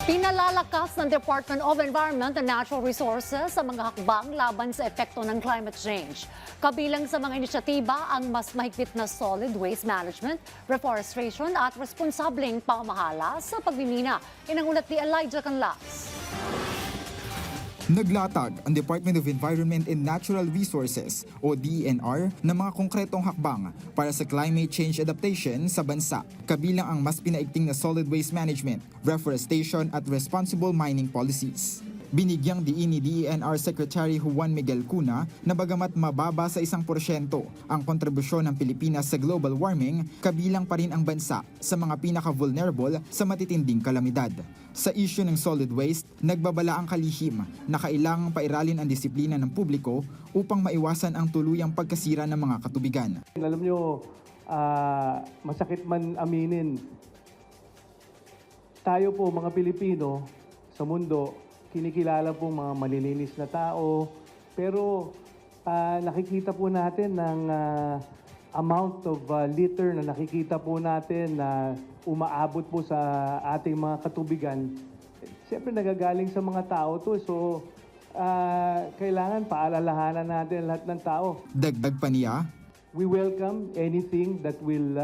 Pinalalakas ng Department of Environment and Natural Resources sa mga hakbang laban sa epekto ng climate change. Kabilang sa mga inisyatiba ang mas mahigpit na solid waste management, reforestation at responsableng pamamahala sa pagmimina. Inangulat ni Elijah Canlas. Naglatag ang Department of Environment and Natural Resources o DENR ng mga konkretong hakbang para sa climate change adaptation sa bansa, kabilang ang mas pinaigting na solid waste management, reforestation at responsible mining policies. Binigyang diin ni DENR Secretary Juan Miguel Cuna na bagamat mababa sa 1% ang kontribusyon ng Pilipinas sa global warming, kabilang pa rin ang bansa sa mga pinaka-vulnerable sa matitinding kalamidad. Sa issue ng solid waste, nagbabala ang kalihim na kailangang pairalin ang disiplina ng publiko upang maiwasan ang tuluyang pagkasira ng mga katubigan. Alam nyo, masakit man aminin, tayo po mga Pilipino sa mundo, kinikilala po mga malilinis na tao, pero nakikita po natin ng amount of litter na nakikita po natin na umaabot po sa ating mga katubigan. Siyempre nagagaling sa mga tao to, so kailangan paalalahanan natin lahat ng tao. Dagdag pa niya, we welcome anything that will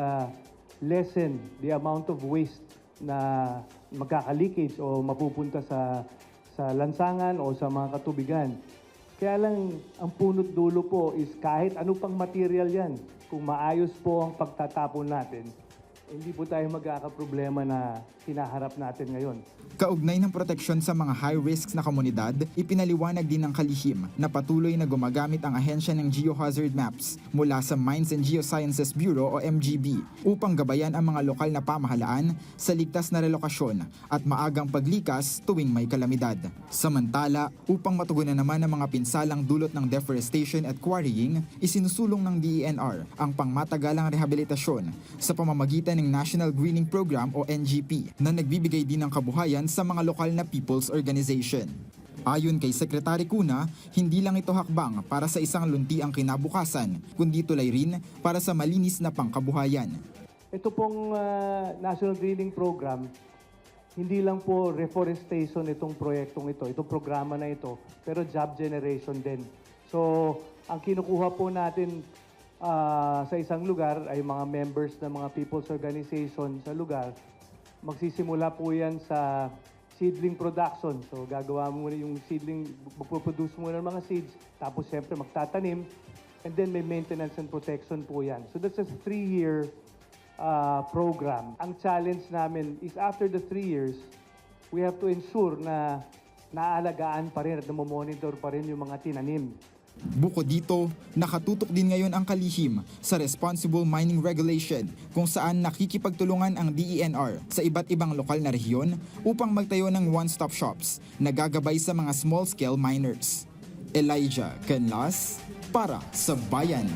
lessen the amount of waste na magkaka-leakage o mapupunta sa lansangan o sa mga katubigan. Kaya lang, ang punot dulo po is kahit ano pang material yan, kung maayos po ang pagtatapon natin, hindi po tayo magkakaproblema na hinaharap natin ngayon. kaugnay ng proteksyon sa mga high risks na komunidad, ipinaliwanag din ng kalihim na patuloy na gumagamit ang ahensya ng geohazard maps mula sa Mines and Geosciences Bureau o MGB upang gabayan ang mga lokal na pamahalaan sa ligtas na relokasyon at maagang paglikas tuwing may kalamidad. Samantala, upang matugunan naman ang mga pinsalang dulot ng deforestation at quarrying, isinusulong ng DENR ang pangmatagalang rehabilitasyon sa pamamagitan ng National Greening Program o NGP na nagbibigay din ng kabuhayan sa mga lokal na people's organization. Ayon kay Secretary Cuna, hindi lang ito hakbang para sa isang luntiang kinabukasan, kundi tulay rin para sa malinis na pangkabuhayan. Ito pong National Greening Program, hindi lang po reforestation itong proyektong ito, itong programa na ito, pero job generation din. So, ang kinukuha po natin sa isang lugar ay mga members ng mga people's organization sa lugar. Magsisimula po yan sa seedling production. So gagawa muna yung seedling, magpo-produce muna ng mga seeds, tapos siyempre magtatanim, and then may maintenance and protection po yan. So that's a 3-year program. Ang challenge namin is after the 3 years, we have to ensure na naaalagaan pa rin at namomonitor pa rin yung mga tinanim. Bukod dito, nakatutok din ngayon ang kalihim sa Responsible Mining Regulation kung saan nakikipagtulungan ang DENR sa iba't ibang lokal na rehiyon upang magtayo ng one-stop shops na gagabay sa mga small-scale miners. Elijah Canlas para sa Bayan.